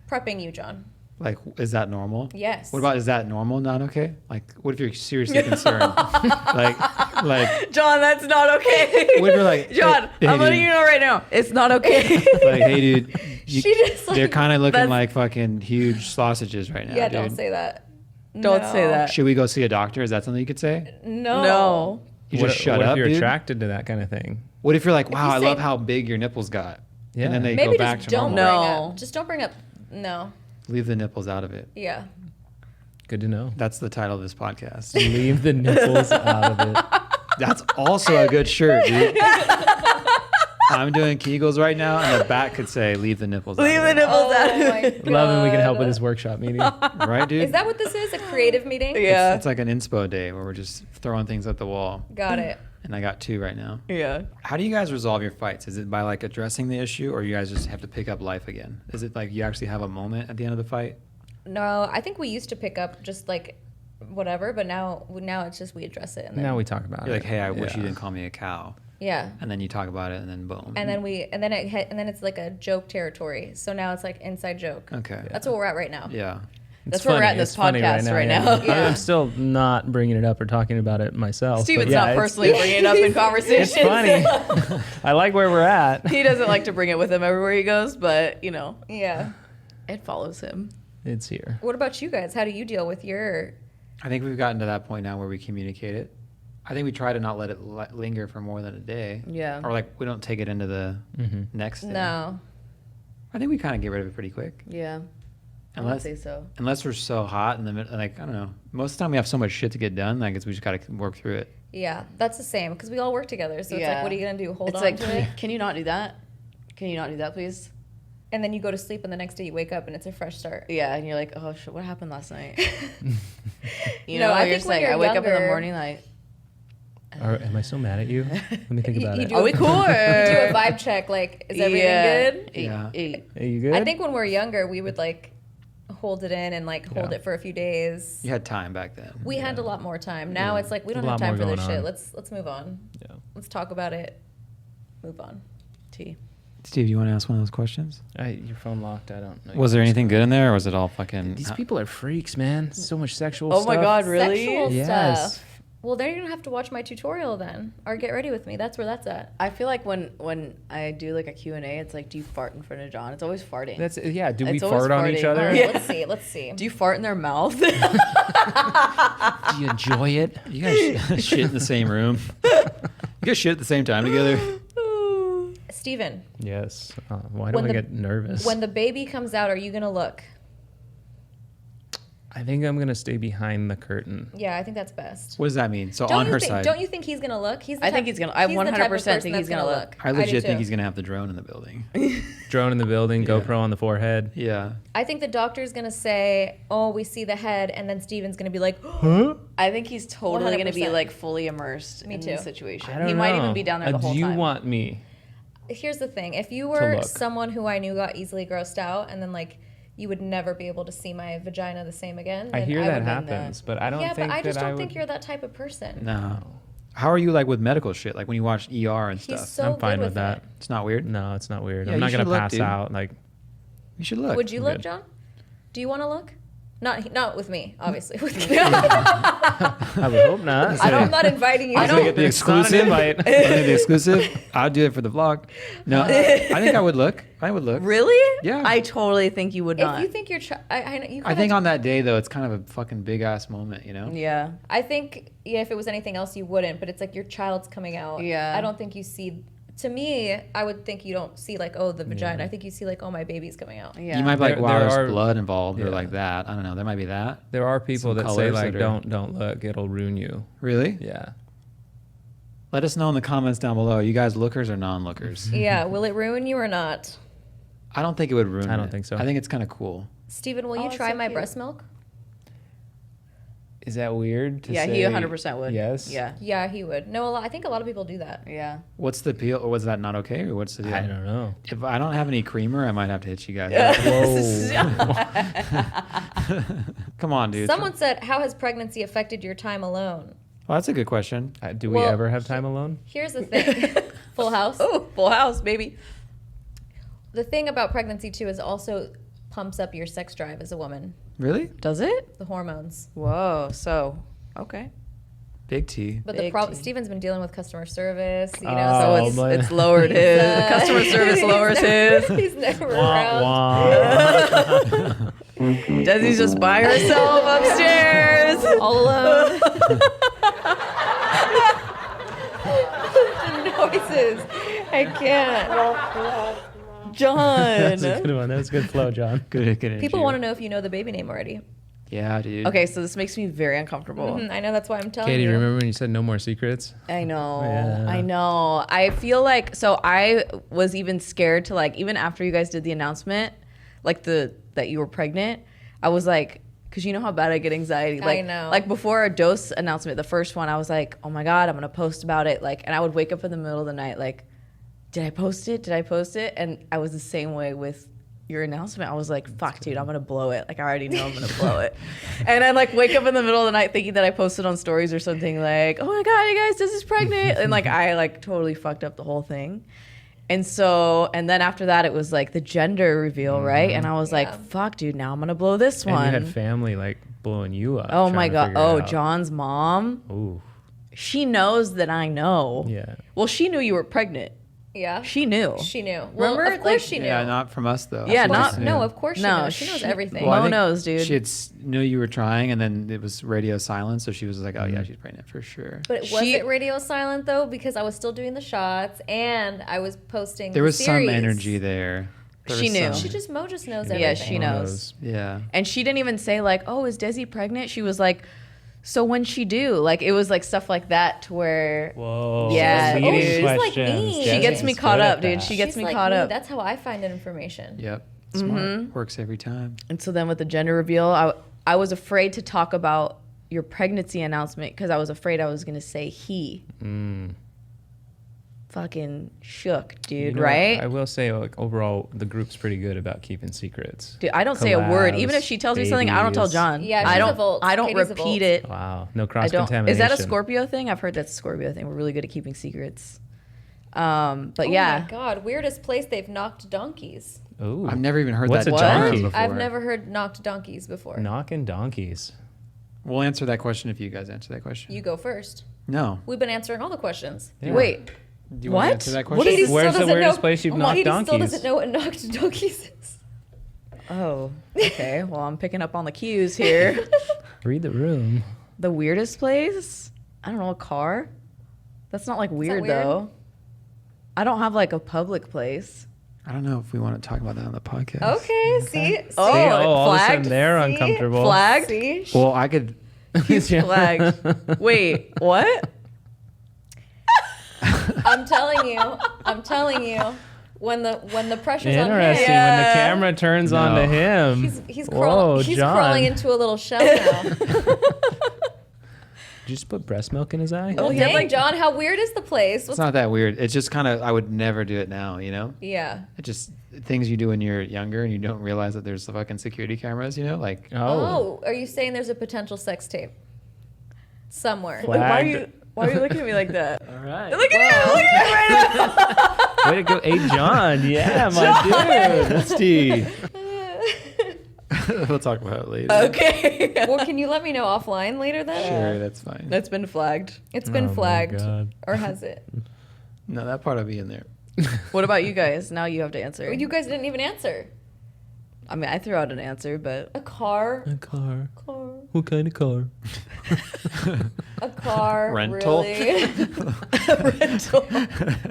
prepping you, John. Like, is that normal? Yes. What about, is that normal? Not okay? Like, what if you're seriously concerned? like, John, that's not okay. what if you're like, John, hey, I'm letting dude. you know right now. It's not okay. Like, hey, dude, She just, like, they're kind of looking that's- like fucking huge sausages right now, Yeah, dude. don't say that. Don't No. say that. Should we go see a doctor? Is that something you could say? No. No. You what just shut what up, if you're dude? attracted to that kind of thing? What if you're like, wow, you I say- love how big your nipples got? Yeah. And then they Maybe go back just to don't normal. bring No. up. Just don't bring up. No. Leave the nipples out of it. Yeah. Good to know. That's the title of this podcast. Leave the nipples out of it. That's also a good shirt, dude. I'm doing Kegels right now, and the back could say, leave the nipples Leave out the of nipples out. Oh my god. Love and we can help with this workshop meeting. it. Right, dude? Is that what this is? A creative meeting? Yeah. It's like an inspo day where we're just throwing things at the wall. Got it. And I got 2 right now. Yeah. How do you guys resolve your fights? Is it by like addressing the issue, or you guys just have to pick up life again? Is it like you actually have a moment at the end of the fight? No, I think we used to pick up just like whatever, but now it's just we address it and then Now we talk about You're it. like, hey, I wish Yeah. you didn't call me a cow. yeah. And then you talk about it, and then boom. And then it's like a joke territory. So now it's like inside joke. Okay. That's what we're at right now. Yeah. That's It's where we're funny. at in this It's funny podcast right yeah. now. Yeah. I'm still not bringing it up or talking about it myself. Steven's but yeah, not it's- personally bringing it up in conversations. It's funny. I like where we're at. He doesn't like to bring it with him everywhere he goes, but, you know, Yeah. it follows him. It's here. What about you guys? How do you deal with your? I think we've gotten to that point now where we communicate it. I think we try to not let it linger for more than a day. Yeah. Or like we don't take it into the next day. No. I think we kind of get rid of it pretty quick. Yeah. I would Unless say so. unless we're so hot in the middle, like I don't know. Most of the time we have so much shit to get done. I guess we just got to work through it. Yeah, that's the same because we all work together. So it's Yeah. like, what are you gonna do? Hold It's on like, to it, can you not do that? Can you not do that, please? and then you go to sleep, and the next day you wake up, and it's a fresh start. Yeah, and you're like, oh shit, what happened last night? You No, know, I you're think just when like, you're I wake up in the younger- morning like, Am I so mad at you? Let me think about You it. do are we cool? You do a vibe check, like, is everything good? Yeah. Are you good? I think when we're younger, we would like hold it in and like hold Yeah. it for a few days. You had time back then. We had a lot more time. Now Yeah. it's like we There's don't a have lot time for more this going shit. on. Let's move on. Yeah. Let's talk about it. Move on. T. Steve, you want to ask one of those questions? Your phone locked. I don't know. Was there anything good in there, or was it all fucking? These people are freaks, man. So much sexual Oh stuff. my God, really? Sexual Yes. stuff. Well, then you're gonna have to watch my tutorial then, or get ready with me. That's where that's at. I feel like when I do like a Q&A, it's like, do you fart in front of John? It's always farting. That's yeah. Do we It's always fart on each farting. other? All right, Yeah. let's see. Let's see. Do you fart in their mouth? Do you enjoy it? You guys shit in the same room. You guys shit at the same time together. Steven, Yes. Why do When I the- get nervous? when the baby comes out, are you gonna look? I think I'm gonna stay behind the curtain. Yeah, I think that's best. What does that mean? So Don't on you her think, side, Don't you think he's gonna look? He's. The I type- think he's gonna- I he's the type of 100% think person he's that's gonna look. I do legit think too. he's gonna have the drone in the building. Drone in the building, Yeah. GoPro on the forehead. Yeah. I think the doctor's gonna say, "Oh, we see the head," and then Steven's gonna be like, I think he's totally going to be 100%. like fully immersed Me in too. the situation. I don't He know. might even be down there the whole Do you time. want me? Here's the thing: if you were look. someone who I knew got easily grossed out, and then like you would never be able to see my vagina the same again, I then hear I that would- happens, but I don't yeah, think but I just that don't I think would. you're that type of person. No. How are you like with medical shit? Like when you watch ER and He's stuff. so I'm fine good with that. it. It's not weird. No, it's not weird. Yeah, I'm you not gonna should look, pass dude. out. Like You should look. Would you look, Good. John? Do you want to look? Not with me, obviously. With me. I would hope not. I'm not inviting you. I don't get the It's not an exclusive. invite. I get the exclusive. I'll do it for the vlog. No, I think I would look. I would look. Really? Yeah. I totally think you would If not. you think you're, I know you. I think on that day though, it's kind of a fucking big ass moment, you know? yeah. I think if it was anything else, you wouldn't. But it's like your child's coming out. Yeah. I don't think you see. To me, I would think you don't see like, oh, the vagina. I think you see like, oh, my baby's coming out. Yeah. You might be like, There- wow, there there's are- blood involved or yeah. like that. I don't know. There might be that. There are people Some that say colors like, that are- don't look, it'll ruin you. Really? Yeah. Let us know in the comments down below. You guys lookers or non-lookers? Yeah. Will it ruin you or not? I don't think it would ruin I don't it. think so. I think it's kind of cool. Steven, will Oh, you it's try so my cute. breast milk? Is that weird to Yeah, say? he 100% would. Yes. Yeah. Yeah, he would. No, I think a lot of people do that. Yeah. What's the appeal? Or was that not okay? Or what's the deal? I don't know. If I don't have any creamer, I might have to hit you guys. Whoa. Come on, dude. Someone said, "How has pregnancy affected your time alone?" Well, that's a good question. Do we Well, ever have time alone? Here's the thing. Full House. Oh, full house, baby. the thing about pregnancy too is also pumps up your sex drive as a woman. Really? Does it? The hormones. Whoa. So, okay. Big T. But Big the problem, T. Steven's been dealing with customer service, you know, Oh, so boy. It's lowered his. Customer service lowers his. He's never Wah, around. wah. Desi's just by herself upstairs. All alone. Noises. I can't. John. That's a good one. That was good flow, John. Good. People want to know if you know the baby name already. Yeah, dude. Okay, so this makes me very uncomfortable. I know, that's why I'm telling Katie, you. remember when you said no more secrets? I know. Yeah. I know. I feel like, so I was even scared to like, even after you guys did the announcement, like that you were pregnant, I was like, because you know how bad I get anxiety. Like, I know. Like before our dose announcement, the first one, I was like, oh my God, I'm going to post about it. Like, and I would wake up in the middle of the night, like, did I post it? Did I post it? And I was the same way with your announcement. I was like, fuck, dude, I'm gonna blow it. Like, I already know I'm gonna blow it. And I like wake up in the middle of the night thinking that I posted on stories or something like, oh my God, you guys, this is pregnant. And like, I like totally fucked up the whole thing. And so, and then after that, it was like the gender reveal, right? And I was like, fuck, dude, now I'm gonna blow this one. And you had family like blowing you up. Oh trying my to God. figure it Oh, out. John's mom. Ooh. She knows that I know. Yeah. Well, she knew you were pregnant. Yeah. She knew. She knew. Well, Remember? of course Like- she knew. Yeah, not from us though. Yeah, Of course not- she knew. No, of course she No, knows. She knows everything. Well, I Mo think knows, dude. She knew you were trying, and then it was radio silence, so she was like, "Oh yeah, she's pregnant for sure." But was it radio silent though? Because I was still doing the shots and I was posting. There the was some series. energy there. There She was knew. some- Mo just knows everything. Yeah, she knows. Yeah. And she didn't even say like, "Oh, is Desi pregnant?" She was like, "So when she do?" Like it was like stuff like that to where Whoa. Yeah, leading dude. She's like questions. me. she gets me Desi's caught good at up, dude. that. She gets She's me like caught me. up. That's how I find information. Yep. Smart. Mm-hmm. Works every time. And so then with the gender reveal, I was afraid to talk about your pregnancy announcement because I was afraid I was gonna say he. Fucking shook, dude. You know, right? I will say, like, overall, the group's pretty good about keeping secrets. Dude, I don't say a word. Collabs, Even if she tells me something, I don't tell babies. John. Yeah, I she's a don't. Volt. I don't Katie's a repeat Volt. it. Wow. No I cross don't. contamination. Is that a Scorpio thing? I've heard that's a Scorpio thing. We're really good at keeping secrets. But Oh yeah, my God, weirdest place they've knocked donkeys. Ooh. I've never even heard What's that a term donkey? before. I've never heard knocked donkeys before. Knocking donkeys. We'll answer that question if you guys answer that question. You go first. No. We've been answering all the questions. Yeah. wait. Do you want to What? answer that What question? is- Katie still Where's the doesn't weirdest know- place you've knocked Katie still donkeys? doesn't know what knocked donkeys is. Oh, okay. Well, I'm picking up on the cues here. Read the room. The weirdest place? I don't know. A car? That's not like weird, weird? though. I don't have like a public place. I don't know if we want to talk about that on the podcast. Okay, see? Oh, See, all of a sudden flagged? they're See? uncomfortable. Flagged? See? Well, I could. He's flagged. Wait, what? I'm telling you. When the pressure's on Interesting. him, When the camera turns No. onto him. he's Whoa, John. crawling into a little shell now. Did you just put breast milk in his eye? Oh, Well, he had, dang, like- John, how weird is the place? It's not that weird. It's just kind of. I would never do it now. You know. Yeah. It just things you do when you're younger and you don't realize that there's the fucking security cameras. You know, like. Oh, are you saying there's a potential sex tape somewhere? Flag. Why are you looking at me like that? All right. Look at you! Look at me right now! Way to go. Hey, John. Yeah, my dude. That's T. We'll talk about it later. Okay. Well, can you let me know offline later then? Sure, that's fine. That's been flagged. It's been Oh my flagged. God. Or has it? No, that part will be in there. What about you guys? Now you have to answer. You guys didn't even answer. I mean, I threw out an answer, but A car. A car. Car. What kind of car? A car. Rental? Really? rental.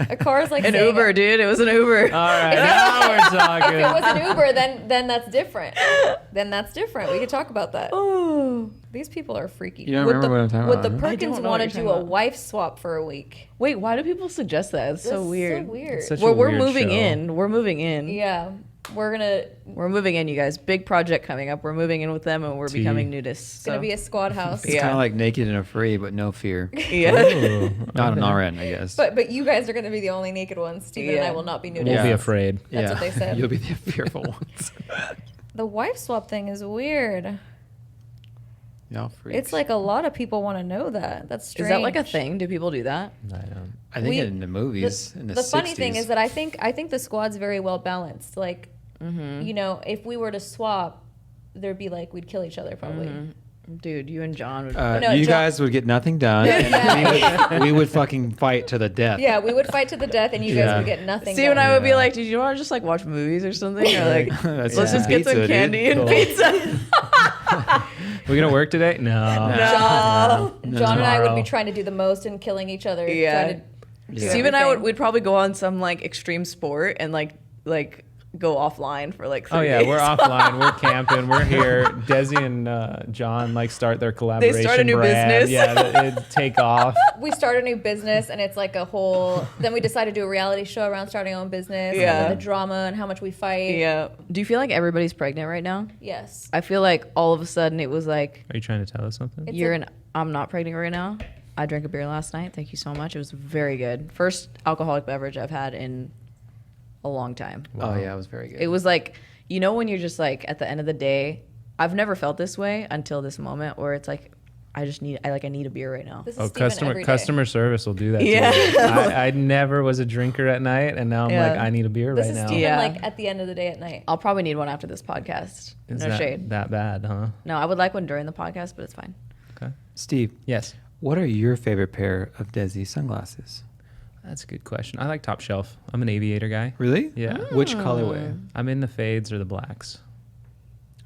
A car is like An saying Uber, dude. It was an Uber. All right. Now we're If it talking. was an Uber, then that's different. Then that's different. We could talk about that. Oh. These people are freaky. You don't remember what I'm talking Would about, the huh? I Perkins don't know want what to you're do a talking about. wife swap for a week? Wait, why do people suggest that? It's so That's weird. So weird. It's such a We're weird moving show. in. We're moving in. Yeah, we're gonna We're moving in, you guys. Big project coming up. We're moving in with them, and we're Tea. becoming nudists. It's gonna be a squad house. It's Yeah. kind of like Naked and Afraid, but no fear. yeah. Ooh, Not okay. on our end, I guess. But you guys are gonna be the only naked ones. Steven and I Yeah. will not be We'll nudist. be Yeah. afraid. That's what they said. You'll be the fearful ones. The wife swap thing is weird. Y'all freaks. It's like a lot of people want to know that. That's strange. Is that like a thing? Do people do that? I don't. I think in the movies in the 60s. funny thing is that I think the squad's very well balanced. Like, you know, if we were to swap, there'd be like we'd kill each other probably. Dude, you and John would. No, you John- guys would get nothing done. And we would fucking fight to the death. Yeah, we would fight to the death, and you guys would get nothing. Steve and done. I would be like, "Did you want to just like watch movies or something? Or like, That's let's just get some pizza, candy dude. and Cool. pizza." We're gonna work today? No. John and I would Tomorrow. be trying to do the most and killing each other. Yeah. trying to do Steve and I everything. we'd probably go on some like extreme sport and like go offline for like 3 Oh yeah, days. we're offline. We're camping. We're here. Desi and John like start their collaboration. start a new brand. business. Yeah, it take off. We start a new business, and it's like a whole. Then we decide to do a reality show around starting our own business. Yeah. And then the drama and how much we fight. Yeah. Do you feel like everybody's pregnant right now? Yes. I feel like all of a sudden it was like Are you trying to tell us something? It's I'm not pregnant right now. I drank a beer last night. Thank you so much. It was very good. First alcoholic beverage I've had in a long time. Oh yeah, it was very good. It was like, you know, when you're just like at the end of the day, I've never felt this way until this moment where it's like, I need a beer right now. This is Oh, Steven every day. customer service will do that. Yeah. To you. I never was a drinker at night, and now I'm Yeah. like, I need a beer This right is now. Steven Yeah. like at the end of the day at night. I'll probably need one after this podcast. Is No that shade. that bad, huh? No, I would like one during the podcast, but it's fine. Okay. Steve, Yes. what are your favorite pair of Desi sunglasses? That's a good question. I like top shelf. I'm an aviator guy. Really? Yeah. Which colorway? I'm in the fades or the blacks.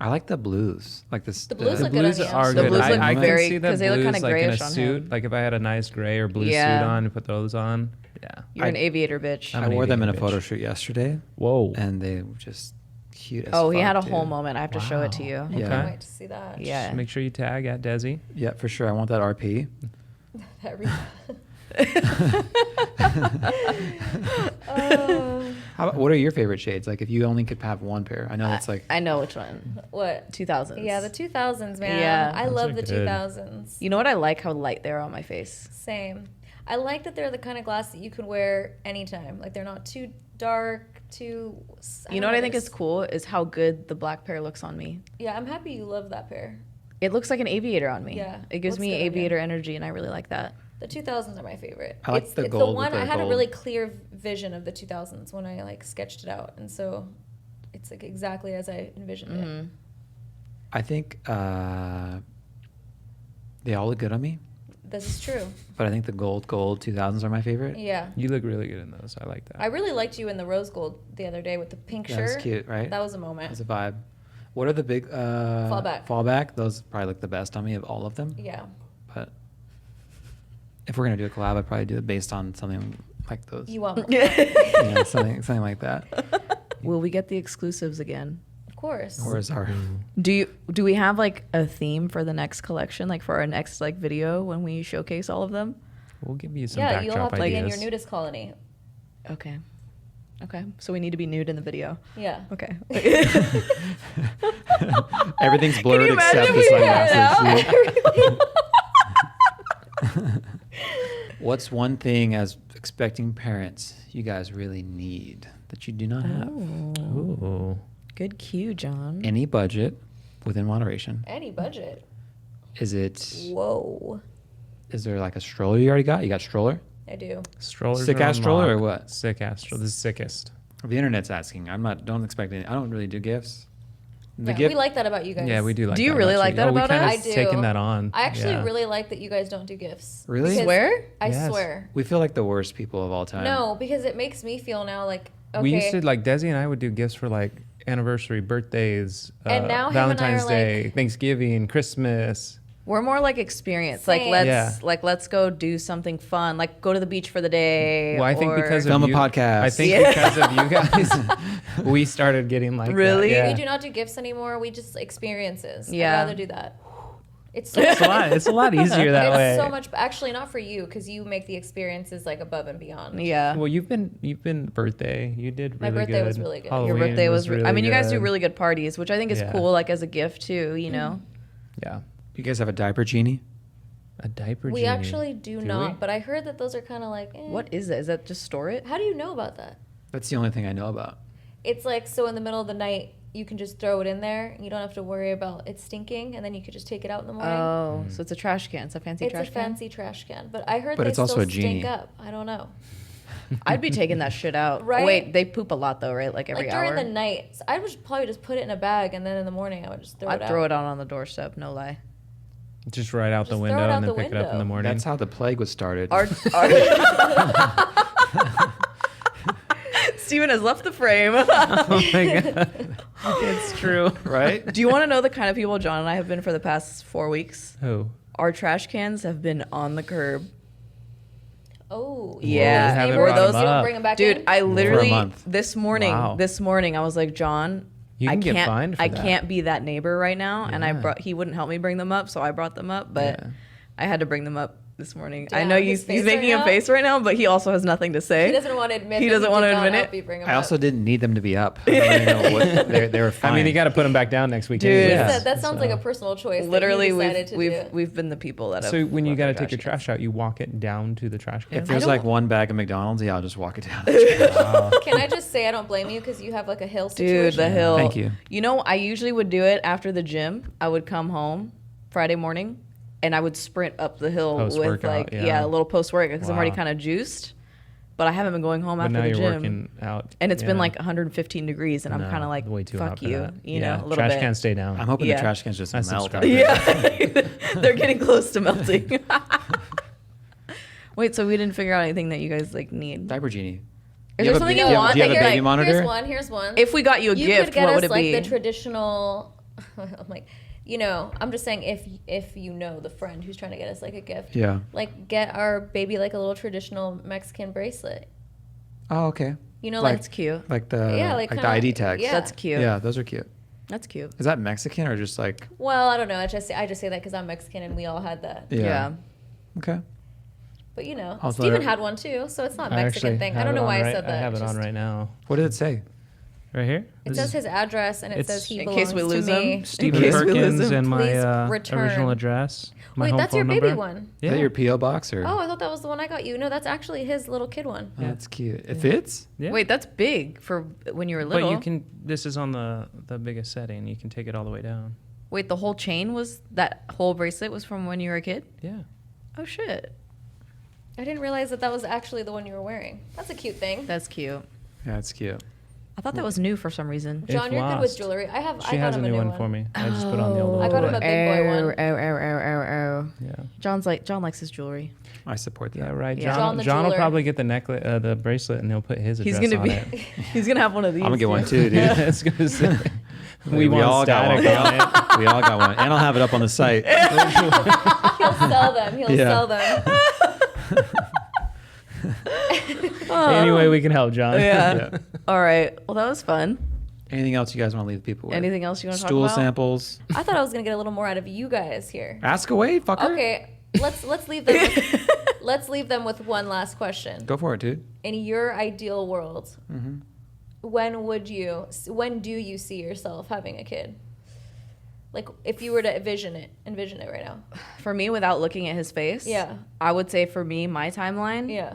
I like the blues. Like this. The blues The look good on blues you. are The good. blues look I very- can see the 'cause they look blues kinda like in a grayish on suit. him. Like if I had a nice gray or blue Yeah. suit on and put those on. Yeah. You're an aviator bitch. I'm I an wore them in a aviator photo bitch. shoot yesterday, Whoa. and they were just cute as Oh, he fuck, had a dude. whole moment. I have to show it to you. Wow. Yeah. I can't Okay. wait to see that. Yeah. Just make sure you tag at Desi. Yeah, for sure. I want that RP. That Oh, What are your favorite shades? Like if you only could have one pair. I know that's like I know which one. what? 2000s. Yeah, the 2000s, man. Yeah. I Those love are the good. 2000s. You know what? I like how light they are on my face. Same. I like that they're the kind of glass that you can wear anytime. Like they're not too dark, too. You know what I think is cool is how good the black pair looks on me. Yeah, I'm happy you love that pair. It looks like an aviator on me. Yeah, It gives looks me good on you. aviator energy, and I really like that. The 2000s are my favorite. I like it's, the it's gold the with one the I had gold. a really clear vision of the 2000s when I like sketched it out, and so it's like exactly as I envisioned it. I think they all look good on me, This is true. but I think the gold 2000s are my favorite. Yeah. You look really good in those. I like that. I really liked you in the rose gold the other day with the pink That shirt. was cute, right? That was a moment. That's a vibe. What are the big Fallback. Fallback. Those probably look the best on me of all of them. Yeah. But if we're gonna do a collab, I'd probably do it based on something like those. You want more. Yeah, something like that. Will we get the exclusives again? Of course. Or is our Do we have like a theme for the next collection, like for our next like video when we showcase all of them? We'll give you some Yeah, you'll have backdrop to be in ideas. your nudist colony. Okay. Okay. So we need to be nude in the video. Yeah. Okay. everything's blurred you except imagine the we sunglasses. What's one thing as expecting parents you guys really need that you do not have? Ooh. Good cue, John. Any budget within moderation. Any budget. Is it? Whoa. Is there like a stroller you already got? You got stroller? I do. Strollers Sick are ass on stroller or lock. what? Sick ass stroller. The sickest. The internet's asking. I'm not. Don't expect any. I don't really do gifts. The Yeah, gift. we like that about you guys. Yeah, we do like Do you that really about like that we about kinda us? I do. taken that on. I actually Yeah. really like that you guys don't do gifts. Really? Because- Swear? I Yes. swear. We feel like the worst people of all time. No, because it makes me feel now like, okay. We used to like Desi and I would do gifts for like anniversary, birthdays, And now him and I Valentine's are, Day, like- Thanksgiving, Christmas. We're more like experience. Same. Let's go do something fun. Like go to the beach for the day. Well, I think or- because of Film a you, podcast. I think Yeah. because of you guys, we started getting like Really? That. Yeah. We do not do gifts anymore. We just experiences. Yeah. I'd rather do that. It's so It's a lot easier that way. It's so much. Actually, not for you because you make the experiences like above and beyond. Yeah. Well, you've been birthday. You did My really birthday good. was really good. Your Your Halloween birthday was. really I mean, you guys do good. really good parties, which I think is Yeah. cool. Like as a gift too. You know. Yeah. You guys have a diaper genie? A diaper. We genie. actually do not, we? but I heard that those are kind of like. What is that? Is that just store it? How do you know about that? That's the only thing I know about. It's like so in the middle of the night you can just throw it in there. You don't have to worry about it stinking, and then you could just take it out in the morning. Oh, so it's a trash can. It's a fancy trash It's a can. fancy trash can, but I heard But they it's also still a genie. stink up. I don't know. I'd be taking that shit out. Right? Wait, they poop a lot though, right? Like every Like hour. during the night, so I would probably just put it in a bag, and then in the morning I would just throw it I'd out. throw it out on the doorstep. No lie. Just right out Just the throw window it out and then the pick it up in the window. morning. That's how the plague was started. Steven has left the frame. Oh my god, it's true. right? Do you want to know the kind of people John and I have been for the past 4 weeks? Oh, Our trash cans have been on the curb. Oh, Yeah. those Haven't neighbors, brought you them don't up. bring them back Dude, in? I literally month. this Wow. morning I was like, John, You I can get can't fined for I that. can't be that neighbor right now. And Yeah. he wouldn't help me bring them up, so I brought them up, but Yeah. I had to bring them up this morning. I Damn, know his he's face making right a now? face right now, but he also has nothing to say. He doesn't want to admit. He that doesn't want to did not admit help it. you bring 'em I up. also didn't need them to be up. I don't really know what they were fine. I mean, you got to put them back down next week. Dude. anyways, Yeah. That sounds like so. a personal choice. Literally, that you decided to do. we've been the people that have. So when you left got to the take your cans. trash out, you walk it down to the trash can. If there's don't- like one bag of McDonald's, yeah, I'll just walk it down. Wow. Can I just say I don't blame you because you have like a hill situation. Dude, the hill. Thank you. You know, I usually would do it after the gym. I would come home Friday morning, and I would sprint up the hill with Post-workout, like yeah. a little post workout because I'm already Wow. kind of juiced. But I haven't been going home But after now the you're gym, working out, and it's been yeah. like 115 degrees, and I'm No, kind of like, way too hot fuck for you, that. you know, a little trash bit. can stay down. I'm hoping Yeah. the trash cans just That's melt. subscribe. Yeah, they're getting close to melting. Wait, so we didn't figure out anything that you guys like need? Diaper genie. Is You there have a something ba- you do you have- want do you have that a you're baby like, monitor? Here's one. if we got you a You gift, could get what us would it like be? the traditional. I'm like, I'm just saying if you know the friend who's trying to get us like a gift, Yeah. like get our baby like a little traditional Mexican bracelet. Oh, okay. You know, Like- That's cute. Like the Yeah, like, like the kinda- ID tags. yeah. That's cute. Yeah, those are cute. That's cute. Is that Mexican or just like? well, I don't know. I just say that because I'm Mexican and we all had that. Yeah. Okay. But I'll Steven let her- had one too, so it's not a I Mexican actually thing. I have don't it know on why I right- said that. I have It's it on just- right now. What did it say? Right here. It says his address and it It's- says he in belongs case we lose to me. him. Stephen case we lose Perkins him, and my please return. original address. My Wait, home that's your phone baby number. one. Yeah. Is that your PO box or? Oh, I thought that was the one I got you. No, that's actually his little kid one. Oh, that's cute. It fits. Yeah. Wait, that's big for when you were little. But you can. This is on the biggest setting. You can take it all the way down. Wait, the whole chain was that whole bracelet was from when you were a kid? Yeah. Oh shit, I didn't realize that was actually the one you were wearing. That's a cute thing. that's cute. Yeah, it's cute. I thought that was new for some reason. It's John, you're good with lost. jewelry. I She got has a him new one for me. I just put on the old one. I got him a big boy one. Oh. Yeah. John likes his jewelry. I support that. Yeah, right. Yeah. John, the John will jeweler. probably get the necklace, the bracelet, and he'll put his He's address gonna on be. it. He's gonna have one of these. I'm gonna get one too, dude. Yeah, it's gonna say. We We want all got static one. on it. We all got one, and I'll have it up on the site. He'll sell them. He'll Yeah. sell them. Any way we can help, John. Yeah. Yeah. All right. Well, that was fun. Anything else you guys want to leave people with? Anything else you want to talk Stool about? samples. I thought I was gonna get a little more out of you guys here. Ask away, fucker. Okay, let's leave them. Let's leave them with one last question. Go for it, dude. In your ideal world, Mm-hmm. when do you see yourself having a kid? Like if you were to envision it right now. For me, without looking at his face, Yeah. I would say for me, my timeline, Yeah.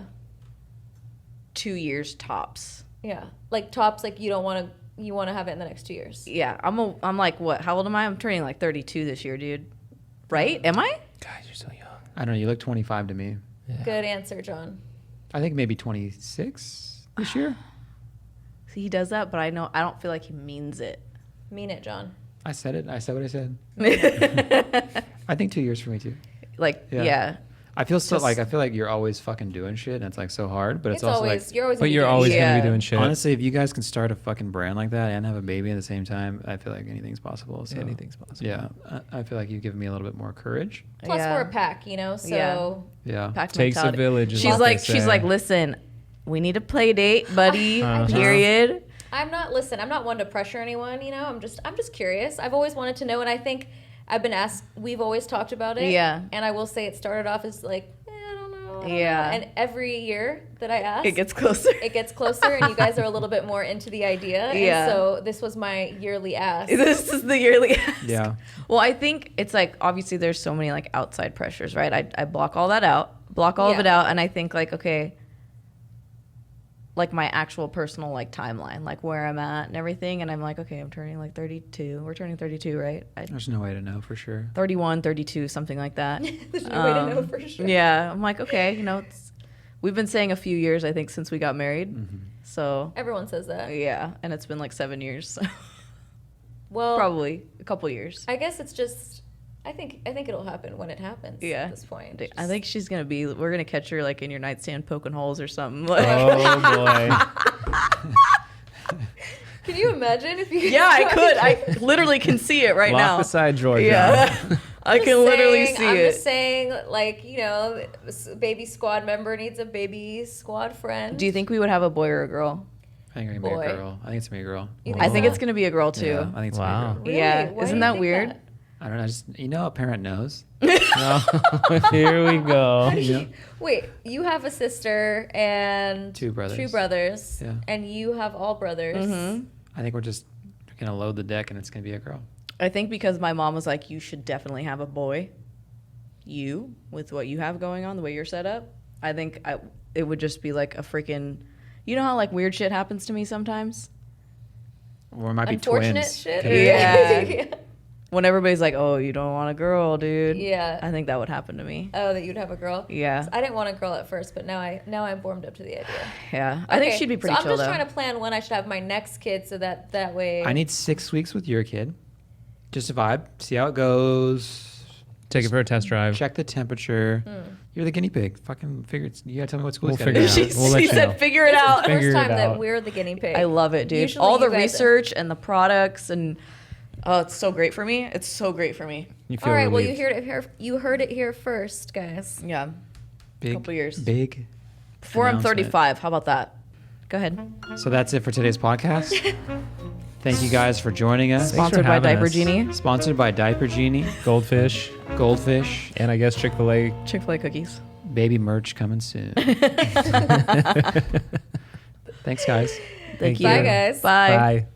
2 years tops. Yeah. Like tops, like you want to have it in the next 2 years. Yeah, I'm like, what? How old am I? I'm turning like 32 this year, dude. Right? Am I? Guys, you're so young. I don't know. You look 25 to me. Yeah. Good answer, John. I think maybe 26 this year. See, he does that, but I don't feel like he means it. Mean it, John. I said it. I said what I said. I think 2 years for me too. Like, Yeah. yeah. I feel so Just- like I feel like you're always fucking doing shit, and it's like so hard. But it's also always like you're always. But gonna be you're doing always shit. gonna Yeah. be doing shit. honestly, if you guys can start a fucking brand like that and have a baby at the same time, I feel like anything's possible. So Anything's possible. yeah, I feel like you've given me a little bit more courage. Plus Yeah. we're a pack, So Yeah. Yeah. Pack Takes a mentality. village. is She's what they like, she's say. like, listen, we need a play date, buddy. Uh-huh. Period. I'm not one to pressure anyone, I'm just curious. I've always wanted to know, and I think I've been asked, we've always talked about it. Yeah. And I will say it started off as like, I don't know. Yeah. And every year that I ask, It gets closer. it gets closer, and you guys are a little bit more into the idea. Yeah. And so this was my yearly ask. This is the yearly ask. Yeah. Well, I think it's like, obviously there's so many like outside pressures, right? I block all that out, block all of Yeah. it out. And I think like, okay, like my actual personal like timeline, like where I'm at and everything. And I'm like, okay, I'm turning like 32. We're turning 32, right? There's no way to know for sure. 31, 32, something like that. There's no way to know for sure. Yeah, I'm like, okay, we've been saying a few years, I think, since we got married. Mm-hmm. So Everyone says that. yeah, and it's been like 7 years, so Well, probably a couple years. I guess it's just. I think it'll happen when it happens. Yeah. At this point. I think she's gonna be. We're gonna catch her like in your nightstand poking holes or something. Oh boy. Can you imagine if you? Yeah, I could. I literally can see it right Lock now. the side drawer Yeah, down. I can literally see I'm it. just saying, like, you know, baby squad member needs a baby squad friend. Do you think we would have a boy or a girl? I think it's gonna be Boy. a girl. I think it's gonna be a girl. You I think so? it's gonna be a girl too. Yeah, I think it's Wow. gonna be a girl. Really? Yeah, Why do isn't you that think weird? that? I don't know. Just a parent knows. Oh, here we go. Yeah. Wait, you have a sister and Two brothers. Yeah. and you have all brothers. Mm-hmm. I think we're just gonna load the deck and it's gonna be a girl. I think because my mom was like, you should definitely have a boy. You, with what you have going on, the way you're set up, I think it would just be like a freaking, you know how like weird shit happens to me sometimes? Or it might be Unfortunate twins. shit. Could be Yeah. When everybody's like, oh, you don't want a girl, dude. Yeah. I think that would happen to me. Oh, that you'd have a girl. Yeah. I didn't want a girl at first, but now I'm warmed up to the idea. Yeah. I think Okay, she'd be pretty so chill I'm just though. trying to plan when I should have my next kid, so that way. I need 6 weeks with your kid. Just a vibe. See how it goes. Take it for a test drive. Check the temperature. You're the guinea pig. Fucking figure it. You gotta tell me what school We'll it's gotta figure be. it out. She, We'll let she you said, know. figure it out. Figure First it time that out. we're the guinea pig. I love it, dude. Usually All the you guys- research and the products and oh, it's so great for me. It's so great for me. You feel All right. Well, relieved. you heard it here first, guys. Yeah. Big, Couple years. Big. Before I'm announcement. 35. How about that? Go ahead. So that's it for today's podcast. Thank you guys for joining us. Sponsored by having Diaper us. Genie. Sponsored by Diaper Genie, Goldfish, Goldfish, and I guess Chick-fil-A. Chick-fil-A cookies. baby merch coming soon. Thanks, guys. Thank you. you. Bye, guys. Bye. Bye.